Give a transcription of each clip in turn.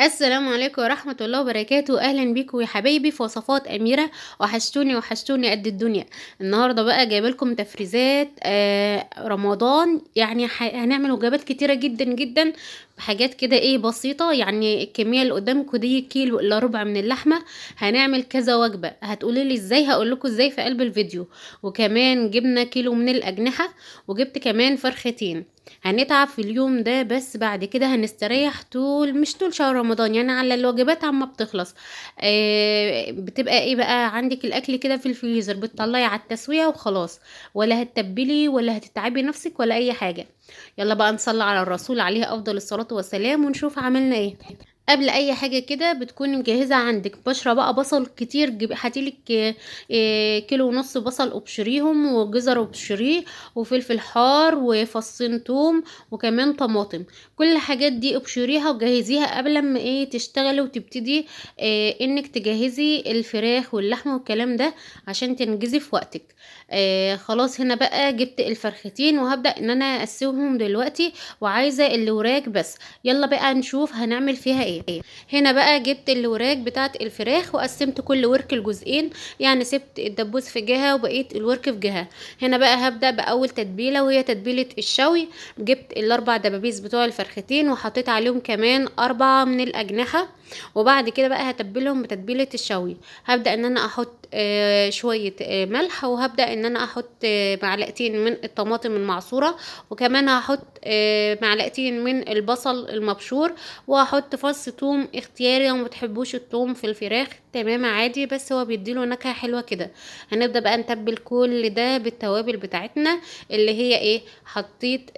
السلام عليكم ورحمة الله وبركاته، أهلا بيكم يا حبايبي في وصفات أميرة. وحشتوني قد الدنيا. النهاردة بقى جايبه لكم تفريزات رمضان، يعني هنعمل وجبات كتيرة جدا جدا بحاجات كده ايه بسيطة. يعني الكمية اللي قدامكم دي كيلو الا ربع من اللحمة. هنعمل كذا وجبة، هتقولي لي ازاي، هقول لكم ازاي في قلب الفيديو. وكمان جبنا كيلو من الأجنحة، وجبت كمان فرختين. هنتعب في اليوم ده، بس بعد كده هنستريح مش طول شهر رمضان، يعني على الوجبات عما بتخلص. بتبقى ايه بقى، عندك الاكل كده في الفريزر، بتطلعي على التسوية وخلاص. ولا هتتبلي ولا هتتعبي نفسك ولا اي حاجة. يلا بقى نصلي على الرسول عليه افضل الصلاة والسلام ونشوف عملنا ايه. قبل اي حاجه كده بتكوني مجهزه عندك بشره بقى بصل كتير، هاتيلك كيلو ونص بصل ابشريهم، وجزر ابشريه، وفلفل حار، وفصين توم، وكمان طماطم. كل الحاجات دي ابشريها وجهزيها قبل ما ايه تشتغلي وتبتدي انك تجهزي الفراخ واللحمه والكلام ده عشان تنجزي في وقتك. خلاص، هنا بقى جبت الفرختين وهبدأ ان انا اسويهم دلوقتي، وعايزه اللي وراك بس. يلا بقى نشوف هنعمل فيها ايه. هنا بقى جبت الوراك بتاعت الفراخ وقسمت كل ورك لجزئين، يعني سبت الدبوس في جهة وبقيت الورك في جهة. هنا بقى هبدأ بأول تتبيلة وهي تتبيلة الشوي. جبت الاربع دبابيس بتوع الفرختين وحطيت عليهم كمان 4 من الأجنحة. وبعد كده بقى هتبلهم بتتبيلة الشوي. هبدأ ان انا احط شوية ملح، وهبدأ ان انا احط معلقتين من الطماطم المعصورة، وكمان هحط معلقتين من البصل المبشور، وهحط فص توم اختياري لو متحبوش التوم في الفراخ تمام عادي، بس هو بيديله نكهة حلوة كده. هنبدأ بقى نتبل كل ده بالتوابل بتاعتنا، اللي هي ايه، حطيت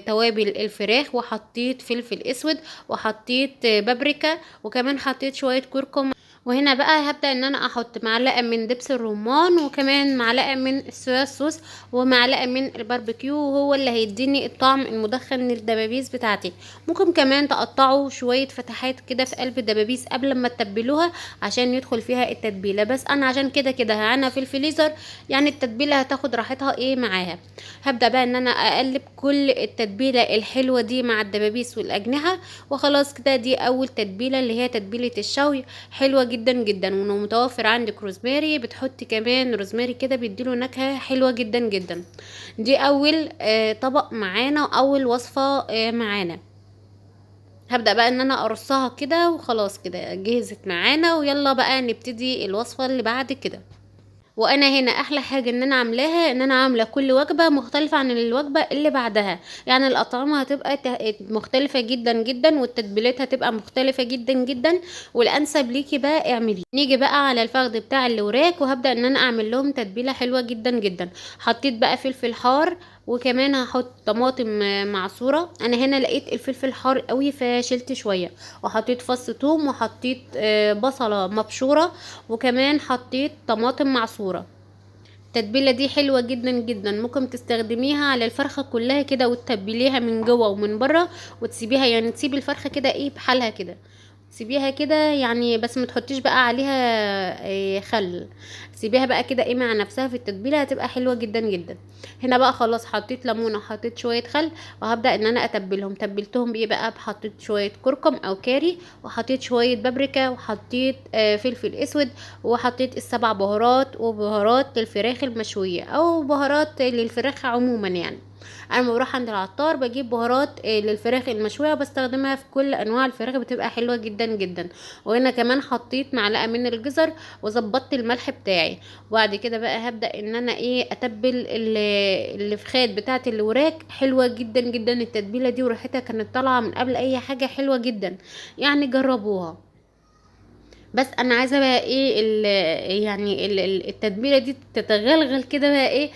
توابل الفراخ، وحطيت فلفل اسود، وحطيت بابريكا، وكمان حطيت شوية كركم. وهنا بقى هبدأ ان انا احط معلقة من دبس الرمان، وكمان معلقة من الصويا صوص، ومعلقة من الباربيكيو، وهو اللي هيديني الطعم المدخن للدبابيس بتاعتي. ممكن كمان تقطعوا شوية فتحات كده في قلب الدبابيس قبل ما تتبلوها عشان يدخل فيها التتبيلة، بس انا عشان كده هعنا في الفريزر، يعني التتبيلة هتاخد راحتها ايه معاها. هبدأ بقى ان انا اقلب كل التتبيلة الحلوة دي مع الدبابيس والاجنحة. وخلاص كده، دي اول تتبيلة اللي هي تتبيلة الشوي، حلوة جدا جدا. ولو متوفر عندك روزماري بتحطي كمان روزماري كده بيديله نكهة حلوة جدا جدا. دي اول طبق معانا، واول وصفة معانا. هبدأ بقى ان انا ارصها كده، وخلاص كده جهزت معانا، ويلا بقى نبتدي الوصفة اللي بعد كده. وانا هنا احلى حاجه ان انا عاملاها، ان انا عامله كل وجبه مختلفه عن الوجبه اللي بعدها. يعني الاطعمه هتبقى مختلفه جدا جدا، والتتبيلات هتبقى مختلفه جدا جدا. والانسب ليكي بقى اعملي. نيجي بقى على الفخذ بتاع اللي وراك، وهبدا ان انا اعمل لهم تتبيله حلوه جدا جدا. حطيت بقى فلفل حار، وكمان هحط طماطم معصوره. انا هنا لقيت الفلفل حار قوي فشلت شويه. وحطيت فص ثوم، وحطيت بصله مبشوره، وكمان حطيت طماطم معصورة. التتبيلة دي حلوة جدا جدا، ممكن تستخدميها على الفرخة كلها كده، وتتبليها من جوه ومن بره، وتسيبيها، يعني تسيبي الفرخة كده ايه بحالها كده. سيبيها كده يعني، بس ما تحطيش بقى عليها خل. سيبيها بقى كده ايه مع نفسها في التتبيله، هتبقى حلوه جدا جدا. هنا بقى خلاص حطيت ليمونه وحطيت شويه خل، وهبدا ان انا اتبلهم. تبلتهم بايه بقى، حطيت شويه كركم او كاري، وحطيت شويه بابريكا، وحطيت فلفل اسود، وحطيت السبع بهارات، وبهارات للفراخ المشويه او بهارات للفراخ عموما يعني. انا لما بروح عند العطار بجيب بهارات للفراخ المشويه، بستخدمها في كل انواع الفراخ، بتبقى حلوه جدا جدا. وهنا كمان حطيت معلقه من الجزر، وظبطت الملح بتاعي. وبعد كده بقى هبدا ان انا ايه اتبل الفخاد بتاعت الوراك. حلوه جدا جدا التتبيله دي، وريحتها كانت طالعه من قبل اي حاجه، حلوه جدا. يعني جربوها. بس انا عايزه بقى ايه يعني التتبيله دي تتغلغل كده بقى ايه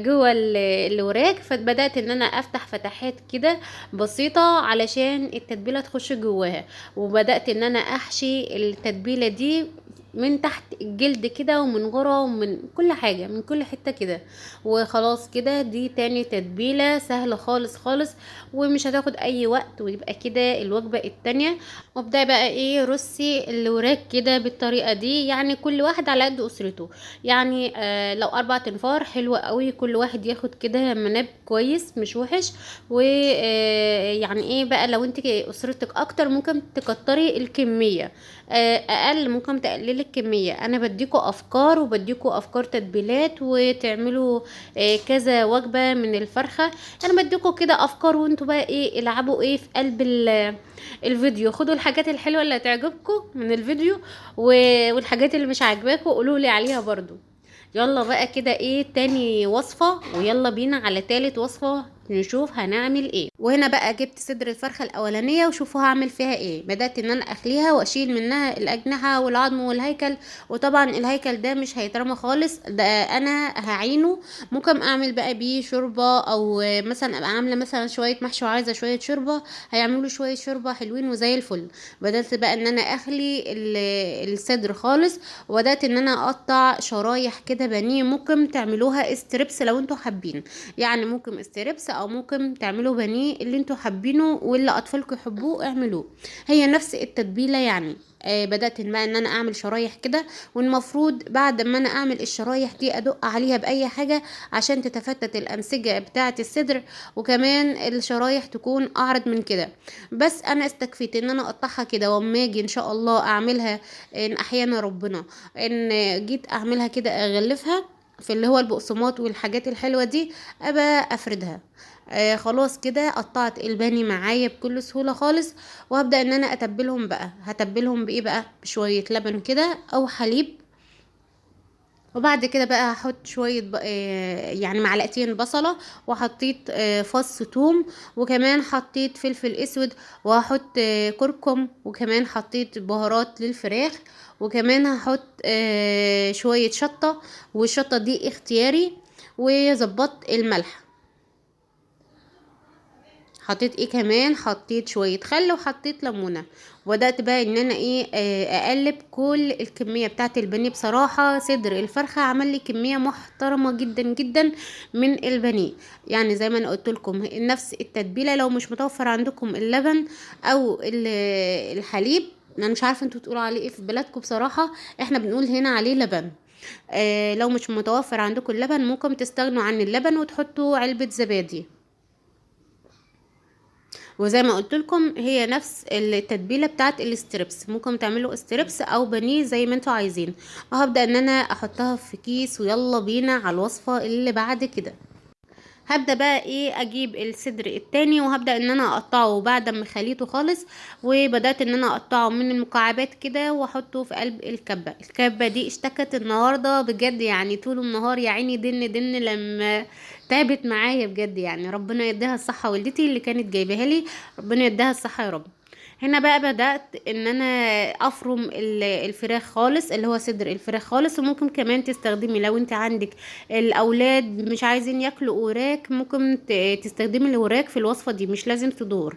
جوه الوراك. فبدات ان انا افتح فتحات كده بسيطه علشان التتبيله تخش جواها. وبدات ان انا احشي التتبيله دي من تحت الجلد كده ومن ورا ومن كل حاجة، من كل حتة كده. وخلاص كده دي تاني تتبيلة سهلة خالص خالص، ومش هتاخد اي وقت، ويبقى كده الوجبة التانية. وابدأي بقى ايه، رصي الوراك كده بالطريقة دي، يعني كل واحد على قد اسرته. يعني لو 4 تنفار حلوة قوي، كل واحد ياخد كده مناب كويس مش وحش. ويعني ايه بقى، لو انت اسرتك اكتر ممكن تكتري الكمية، اقل ممكن تقللي الكمية. انا بديكوا افكار وبديكوا افكار تتبيلات وتعملوا كذا وجبة من الفرخة. انا بديكوا كده افكار، وانتوا بقى ايه العبوا ايه في قلب الفيديو. خدوا الحاجات الحلوة اللي هتعجبكم من الفيديو، والحاجات اللي مش عاجباكم قولوا لي عليها برضو. يلا بقى كده ايه تاني وصفة، ويلا بينا على تالت وصفة نشوف هنعمل ايه. وهنا بقى جبت صدر الفرخة الاولانية، وشوفوا هعمل فيها ايه. بدأت ان انا اخليها واشيل منها الاجنحة والعظم والهيكل. وطبعا الهيكل ده مش هيترمى خالص، ده انا هعينه. ممكن اعمل بقى بيه شوربة، او مثلا ابقى عاملة مثلا شوية محشي وعايزة شوية شوربة، هيعملوا شوية شوربة حلوين وزي الفل. بدأت بقى ان انا اخلي الصدر خالص، وبدأت ان انا اقطع شرايح كده بانيه. ممكن تعملوها استريبس لو انتوا حابين، يعني ممكن استريبس او ممكن تعملوا بانيه اللي انتوا حابينه واللي اطفالكم يحبوه اعملوه. هي نفس التتبيله يعني. بدأت بقى ان انا اعمل شرايح كده، والمفروض بعد ما انا اعمل الشرايح دي ادق عليها باي حاجه عشان تتفتت الانسجه بتاعه الصدر، وكمان الشرايح تكون اعرض من كده. بس انا استكفيت ان انا اقطعها كده، واما اجي ان شاء الله اعملها ان احيانا ربنا ان جيت اعملها كده اغلفها في اللي هو البقسماط والحاجات الحلوة دي، ابقى افردها. خلاص كده قطعت الباني معايا بكل سهولة خالص. وهبدأ ان انا اتبلهم بقى. هتبلهم بايه بقى؟ بشوية لبن كده او حليب. وبعد كده بقى هحط شوية يعني معلقتين بصلة، وحطيت فص ثوم، وكمان حطيت فلفل اسود، وهحط كركم، وكمان حطيت بهارات للفراخ، وكمان هحط شوية شطة، والشطة دي اختياري. وظبطت الملح. حطيت ايه كمان؟ حطيت شوية خل وحطيت ليمونة. وبدأت بقى ان انا ايه اقلب كل الكمية بتاعت البانيه. بصراحة صدر الفرخة عمل لي كمية محترمة جدا جدا من البانيه. يعني زي ما انا قلت لكم نفس التتبيلة. لو مش متوفر عندكم اللبن او الحليب، انا مش عارفة انتوا بتقولوا عليه ايه في بلادكم، بصراحة احنا بنقول هنا عليه لبن. لو مش متوفر عندكم اللبن ممكن تستغنوا عن اللبن وتحطوا علبة زبادي. وزي ما قلت لكم هي نفس التتبيله بتاعت الاستريبس، ممكن تعملوا استريبس او بانيه زي ما انتوا عايزين. وهبدا ان انا احطها في كيس، ويلا بينا على الوصفه اللي بعد كده. هبدا بقى ايه اجيب الصدر التاني، وهبدا ان انا اقطعه بعد ما خليته خالص. وبدات ان انا اقطعه من المكعبات كده، واحطه في قلب الكبه. الكبه دي اشتكت النهارده بجد، يعني طول النهار يا عيني دن دن لما تعبت معايا بجد. يعني ربنا يديها الصحه، والدتي اللي كانت جايباها لي، ربنا يديها الصحه يا رب. هنا بقى بدأت ان انا افرم الفراخ خالص، اللي هو صدر الفراخ خالص. وممكن كمان تستخدمي لو انت عندك الاولاد مش عايزين ياكلوا وراك، ممكن تستخدمي الوراك في الوصفة دي، مش لازم صدور.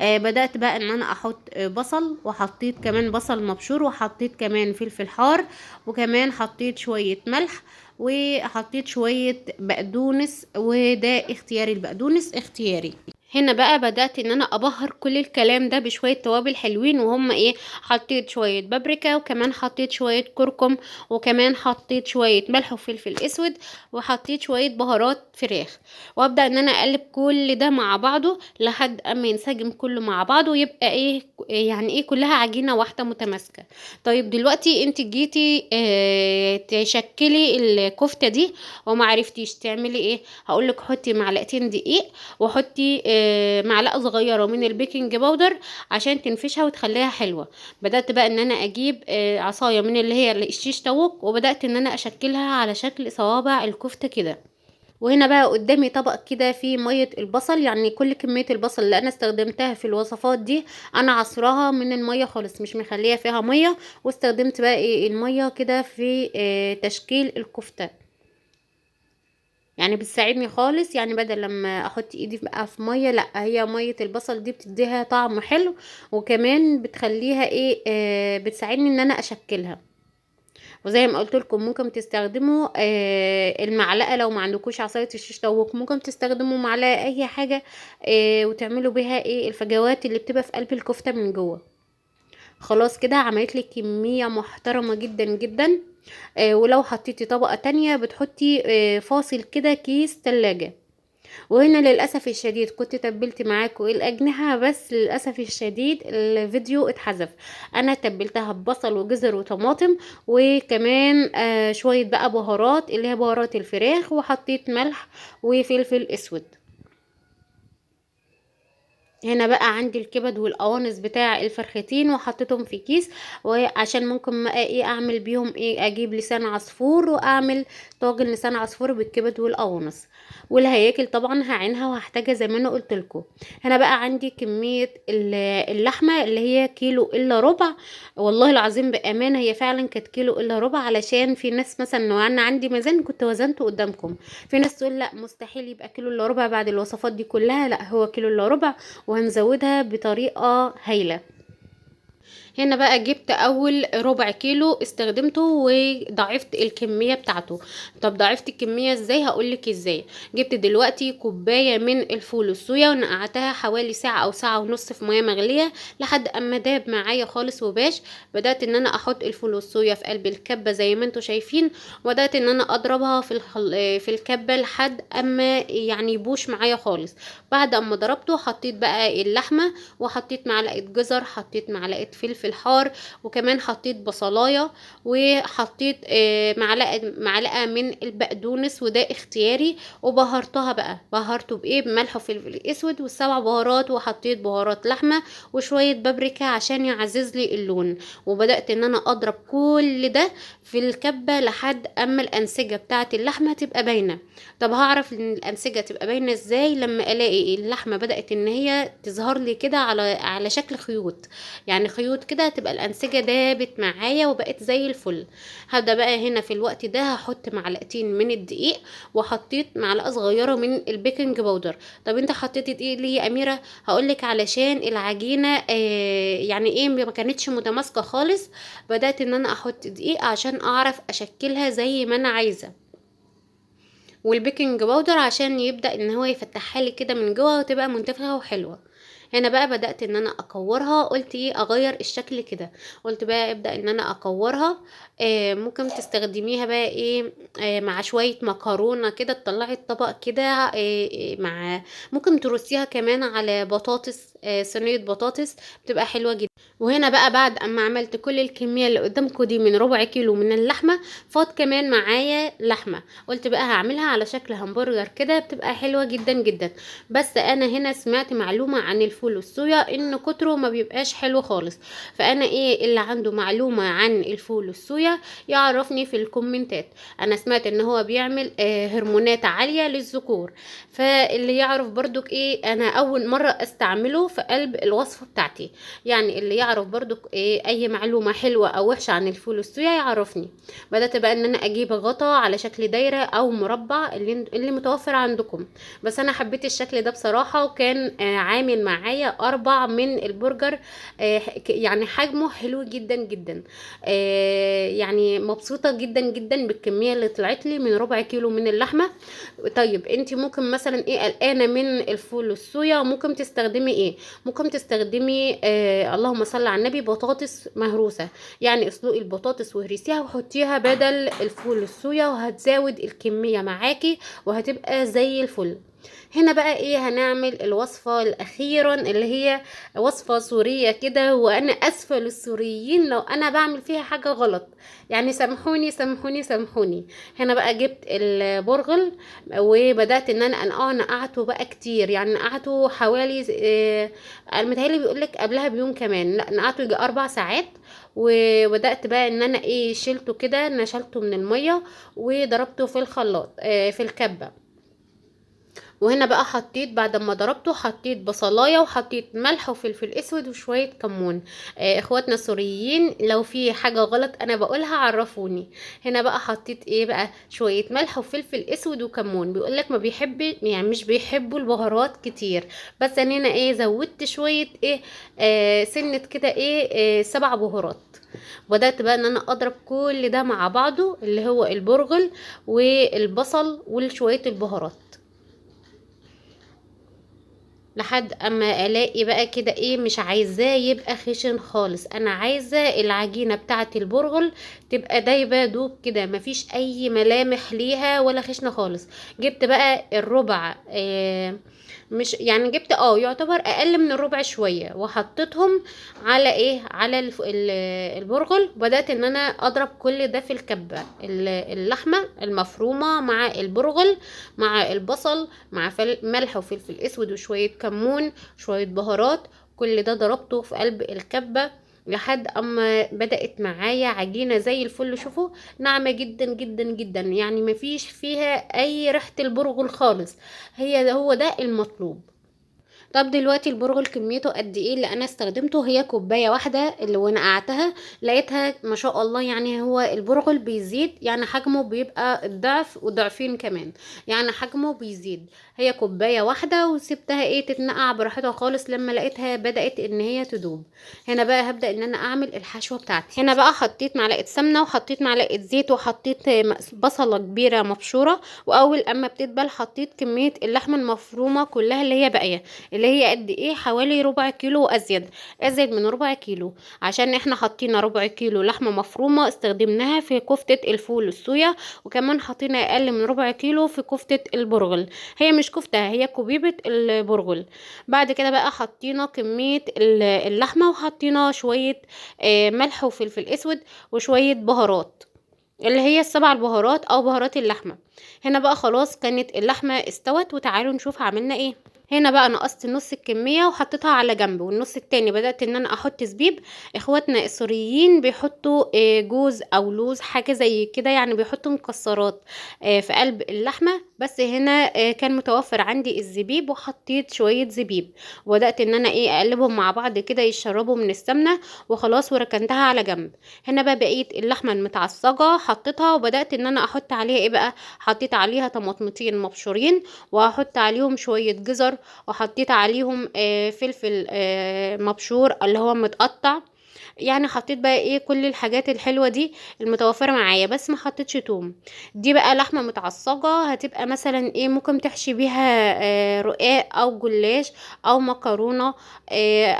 بدأت بقى ان انا احط بصل، وحطيت كمان بصل مبشور، وحطيت كمان فلفل حار، وكمان حطيت شوية ملح، وحطيت شوية بقدونس. وده اختياري، البقدونس اختياري. هنا بقى بدأت ان انا ابهر كل الكلام ده بشوية توابل حلوين، وهم ايه، حطيت شوية بابريكا، وكمان حطيت شوية كركم، وكمان حطيت شوية ملح وفلفل اسود، وحطيت شوية بهارات فراخ. وابدأ ان انا اقلب كل ده مع بعضه لحد اما ينسجم كله مع بعضه، ويبقى ايه يعني ايه كلها عجينة واحدة متماسكة. طيب دلوقتي انت جيتي تشكلي الكفتة دي ومعرفتيش تعملي ايه. هقولك حطي معلقتين دقيق، وحطي معلقه صغيره من البيكنج باودر عشان تنفشها وتخليها حلوه. بدات بقى ان انا اجيب عصايه من اللي هي الشيش طاووق، وبدات ان انا اشكلها على شكل صوابع الكفته كده. وهنا بقى قدامي طبق كده فيه ميه البصل، يعني كل كميه البصل اللي انا استخدمتها في الوصفات دي انا عصراها من الميه خالص، مش مخليه فيها ميه. واستخدمت بقى ايه الميه كده في تشكيل الكفته. يعني بتساعدني خالص، يعني بدل لما احط ايدي بقى في ميه، لا هي ميه البصل دي بتديها طعم حلو، وكمان بتخليها ايه بتساعدني ان انا اشكلها. وزي ما قلت لكم ممكن تستخدموا المعلقه، لو ما عندكوش عصايه الشيش طاووق ممكن تستخدموا معلقه اي حاجه، وتعملوا بيها ايه الفجوات اللي بتبقى في قلب الكفته من جوه. خلاص كده عملت لك كميه محترمه جدا جدا. ولو حطيتي طبقه تانية بتحطي فاصل كده كيس تلاجة. وهنا للأسف الشديد كنت تبلت معاكم الأجنحة، بس للأسف الشديد الفيديو اتحذف. أنا تبلتها ببصل وجزر وطماطم، وكمان شوية بقى بهارات اللي هي بهارات الفراخ، وحطيت ملح وفلفل اسود. هنا بقى عندي الكبد والقوانص بتاع الفرختين وحطيتهم في كيس، وعشان ممكن بقى ايه اعمل بيهم ايه، اجيب لسان عصفور واعمل طاجن لسان عصفور بالكبد والقوانص. والهياكل طبعا هعينها وهحتاجها زي ما انا قلت لكم. هنا بقى عندي كميه اللحمه اللي هي كيلو الا ربع. والله العظيم بامانه هي فعلا كانت كيلو الا ربع، علشان في ناس مثلا لو انا عندي ميزان كنت وزنته قدامكم. في ناس تقول لا مستحيل يبقى كيلو الا ربع بعد الوصفات دي كلها، لا هو كيلو الا ربع، وهنزودها بطريقة هايلة. هنا بقى جبت اول ربع كيلو استخدمته وضعفت الكمية بتاعته. طب ضعفت الكمية ازاي؟ هقولك ازاي. جبت دلوقتي كوباية من الفول الصويا ونقعتها حوالي ساعة او ساعة ونص في مياه مغلية لحد اما داب معايا خالص وباش. بدأت ان انا احط الفول الصويا في قلب الكبة زي ما انتوا شايفين، وبدأت ان انا اضربها في الكبة لحد اما يعني يبوش معايا خالص. بعد اما ضربته حطيت بقى اللحمة، وحطيت معلقة جزر، حطيت معلقة فلفل حار، وكمان حطيت بصلاية، وحطيت معلقة من البقدونس، وده اختياري. وبهرتها بقى، بهرته بايه، بملح وفلفل اسود والسبع بهارات، وحطيت بهارات لحمة وشوية بابريكا عشان يعزز لي اللون. وبدأت ان انا اضرب كل ده في الكبة لحد اما الانسجة بتاعه اللحمة تبقى باينة. طب هعرف ان الانسجة تبقى باينة ازاي؟ لما الاقي اللحمة بدأت ان هي تظهر لي كده على شكل خيوط، يعني خيوط كده، تبقى الانسجة دابت معايا وبقت زي الفل. هبدأ بقى هنا في الوقت ده هحط معلقتين من الدقيق، وحطيت معلقة صغيرة من البيكنج باودر. طب انت حطيتي دقيق ليه يا اميرة؟ هقولك علشان العجينة يعني ايه ما كانتش متماسكة خالص. بدأت ان انا احط دقيق عشان اعرف اشكلها زي ما انا عايزة، والبيكنج باودر عشان يبدأ ان هو يفتحها لي كده من جوه وتبقى منتفخة وحلوة. هنا بقى بدأت ان انا اكورها، قلت ايه اغير الشكل كده. قلت بقى ابدأ ان انا اكورها. ممكن تستخدميها بقى ايه مع شوية مكرونة كده، تطلعي الطبق كده مع، ممكن ترصيها كمان على بطاطس، صينية بطاطس، بتبقى حلوة جدا. وهنا بقى بعد اما عملت كل الكمية اللي قدامكم دي من ربع كيلو من اللحمة، فاض كمان معايا لحمة. قلت بقى هعملها على شكل همبرجر كده، بتبقى حلوة جدا جدا. بس انا هنا سمعت معلومة عن الفول الصويا ان كتره ما بيبقاش حلو خالص. فانا ايه اللي عنده معلومة عن الفول الصويا يعرفني في الكومنتات. انا سمعت ان هو بيعمل هرمونات عالية للذكور. فاللي يعرف برضك ايه، انا اول مرة استعمله في قلب الوصفة بتاعتي. يعني اللي يعرف برضك إيه اي معلومة حلوة او وحشة عن الفول الصويا يعرفني. بدأت بقى ان انا اجيب غطا على شكل دايرة او مربع اللي متوفر عندكم. بس انا حبيت الشكل ده بصراحة، وكان عامل معايا 4 من البرجر. يعني حجمه حلو جدا جدا. يعني مبسوطة جدا جدا بالكمية اللي طلعت لي من ربع كيلو من اللحمة. طيب انت ممكن مثلا ايه قلقانة من الفول الصويا، ممكن تستخدمي ايه؟ ممكن تستخدمي اللهم صل على النبي بطاطس مهروسة. يعني اسلقي البطاطس وهرسيها وحطيها بدل الفول الصويا، وهتزود الكمية معاكي وهتبقى زي الفل. هنا بقى ايه هنعمل الوصفة الاخيرا اللي هي وصفة سورية كده، وانا اسفة للسوريين لو انا بعمل فيها حاجة غلط، يعني سامحوني سامحوني سامحوني. هنا بقى جبت البرغل، وبدأت ان انا انقعه، نقعته بقى كتير، يعني نقعته حوالي المتهيألي بيقولك قبلها بيوم كمان، لا نقعته يجي 4 ساعات. وبدأت بقى ان انا ايه شلته كده، نشلته من المية وضربته في الخلاط في الكبة. وهنا بقى حطيت بعد ما ضربته حطيت بصلايه وحطيت ملح وفلفل اسود وشويه كمون. اخواتنا السوريين لو في حاجه غلط انا بقولها عرفوني. هنا بقى حطيت ايه بقى شويه ملح وفلفل اسود وكمون، بيقولك ما بيحب يعني مش بيحبوا البهارات كتير، بس انا هنا ايه زودت شويه ايه سنه كده ايه 7 بهارات. بدأت بقى ان انا اضرب كل ده مع بعضه اللي هو البرغل والبصل وشويه البهارات لحد اما الاقي بقى كده ايه مش عايزاه يبقى خشن خالص، انا عايزه العجينه بتاعه البرغل تبقى دايبه دوب كده مفيش اي ملامح ليها ولا خشنه خالص. جبت بقى الربع مش يعني جبت يعتبر اقل من الربع شويه وحطيتهم على ايه على البرغل، وبدات ان انا اضرب كل ده في الكبه اللحمه المفرومه مع البرغل مع البصل مع ملح وفلفل اسود وشويه كمون شويه بهارات، كل ده ضربته في قلب الكبه لحد اما بدأت معايا عجينة زي الفل. شوفوا ناعمة جدا جدا جدا، يعني مفيش فيها اي ريحة البرغل خالص، هو ده المطلوب. طب دلوقتي البرغل كميته قد ايه اللي انا استخدمته؟ هي كوبايه واحده اللي ونقعتها لقيتها ما شاء الله، يعني هو البرغل بيزيد يعني حجمه بيبقى الضعف وضعفين كمان، يعني حجمه بيزيد. هي كوبايه واحده وسبتها ايه تتنقع براحتها خالص لما لقيتها بدات ان هي تدوب. هنا بقى هبدا ان انا اعمل الحشوه بتاعتي. هنا بقى حطيت معلقه سمنه وحطيت معلقه زيت وحطيت بصله كبيره مبشوره، واول اما بتدبل حطيت كميه اللحمه المفرومه كلها اللي هي باقيه، اللي هي قد ايه حوالي ربع كيلو وازيد، ازيد من ربع كيلو، عشان احنا حطينا ربع كيلو لحمه مفرومه استخدمناها في كفته الفول الصويا، وكمان حطينا اقل من ربع كيلو في كفته البرغل. هي مش كفته هي كبيبه البرغل. بعد كده بقى حطينا كميه اللحمه وحطينا شويه ملح وفلفل اسود وشويه بهارات اللي هي ال7 بهارات او بهارات اللحمه. هنا بقى خلاص كانت اللحمه استوت، وتعالوا نشوف عملنا ايه. هنا بقى نقصت نص الكمية وحطيتها على جنب، والنص التاني بدأت ان انا احط زبيب. اخواتنا السوريين بيحطوا جوز او لوز حاجة زي كده، يعني بيحطوا مكسرات في قلب اللحمة، بس هنا كان متوفر عندي الزبيب وحطيت شوية زبيب، وبدأت ان انا ايه اقلبهم مع بعض كده يشربوا من السمنة وخلاص وركنتها على جنب. هنا بقى بقيت اللحمة المتعصجة حطيتها وبدأت ان انا احط عليها ايه بقى، حطيت عليها طماطمتين مبشورين وهحط عليهم شوية جزر، وحطيت عليهم فلفل مبشور اللي هو متقطع. يعني حطيت بقى ايه كل الحاجات الحلوة دي المتوفرة معايا، بس ما حطيتش توم. دي بقى لحمة متعصجة هتبقى مثلا ايه ممكن تحشي بيها رقاق او جلاش او مكرونة،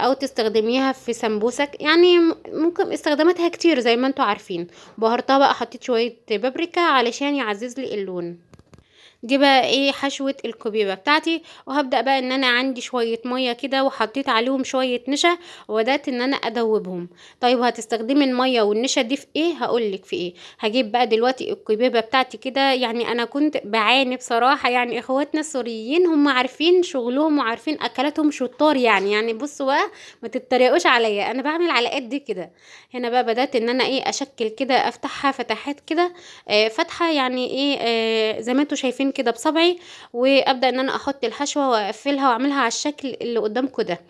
او تستخدميها في سمبوسك، يعني ممكن استخداماتها كتير زي ما انتوا عارفين. بهرتها بقى حطيت شوية بابريكا علشان يعزز لي اللون. دي بقى ايه حشوة الكبيبة بتاعتي، وهبدأ بقى ان انا عندي شوية مية كده وحطيت عليهم شوية نشا وبدأت ان انا ادوبهم. طيب هتستخدمي المية والنشا دي في ايه؟ هقولك في ايه. هجيب بقى دلوقتي الكبيبة بتاعتي كده، يعني انا كنت بعاني بصراحة، يعني اخواتنا السوريين هم عارفين شغلهم وعارفين اكلاتهم شطار، يعني بصوا بقى ما تتريقوش عليا، انا بعمل على قد كده. هنا بقى بدأت ان انا ايه اشكل كده افتحها فتحات كده فتحة، يعني ايه زي ما انتوا شايفين كده بصبعي، وابدا ان انا احط الحشوه واقفلها واعملها على الشكل اللي قدامكم ده،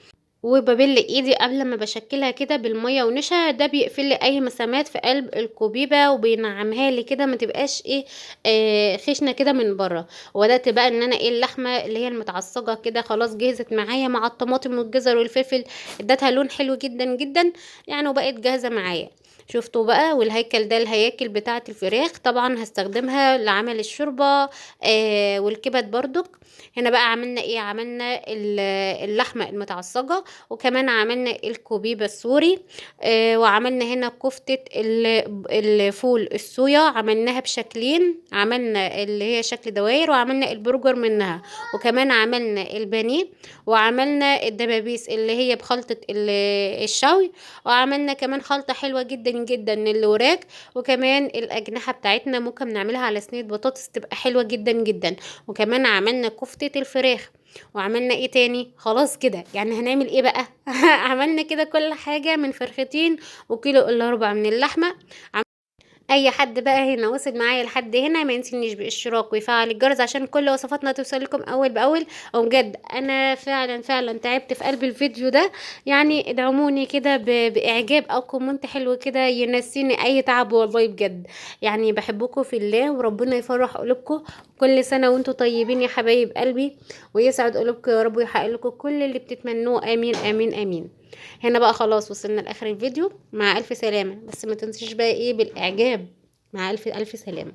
وببل ايدي قبل ما بشكلها كده بالميه ونشا، ده بيقفل لي اي مسامات في قلب الكوبيبه وبينعمها لي كده ما تبقاش ايه خشنه كده من بره. وبدات بقى ان انا ايه اللحمه اللي هي المتعصجه كده خلاص جهزت معايا مع الطماطم والجزر والفلفل، ادتها لون حلو جدا جدا يعني، وبقت جاهزه معايا. شفتوا بقى؟ والهيكل ده الهياكل بتاعه الفراخ طبعا هستخدمها لعمل الشوربه والكبد برضك. هنا بقى عملنا ايه، عملنا اللحمه المتعصجه، وكمان عملنا الكوبيبه السوري، وعملنا هنا كفتة الفول الصويا عملناها بشكلين، عملنا اللي هي شكل دواير وعملنا البرجر منها، وكمان عملنا البانيه، وعملنا الدبابيس اللي هي بخلطة الشوي، وعملنا كمان خلطة حلوة جدا جدا الوراك، وكمان الأجنحة بتاعتنا ممكن نعملها على صينية بطاطس تبقى حلوة جدا جدا، وكمان عملنا كفتة الفراخ. وعملنا ايه تاني؟ خلاص كده يعني هنعمل ايه بقى؟ عملنا كده كل حاجة من فرختين وكيلو الا ربع من اللحمة. اي حد بقى هنا وصل معايا لحد هنا ما ينسينيش بالاشتراك ويفعل الجرس عشان كل وصفاتنا توصل لكم اول باول. وبجد انا فعلا تعبت في قلب الفيديو ده، يعني ادعموني كده باعجاب او كومنت حلو كده ينسيني اي تعب، والله بجد يعني بحبكم في الله، وربنا يفرح قلوبكم. كل سنه وانتم طيبين يا حبايب قلبي، ويسعد قلوبكم يا رب، ويحقق لكم كل اللي بتتمنوه. امين امين امين. هنا بقى خلاص وصلنا لاخر الفيديو، مع الف سلامه، بس ما تنسيش بقى ايه بالاعجاب. مع الف الف سلامه.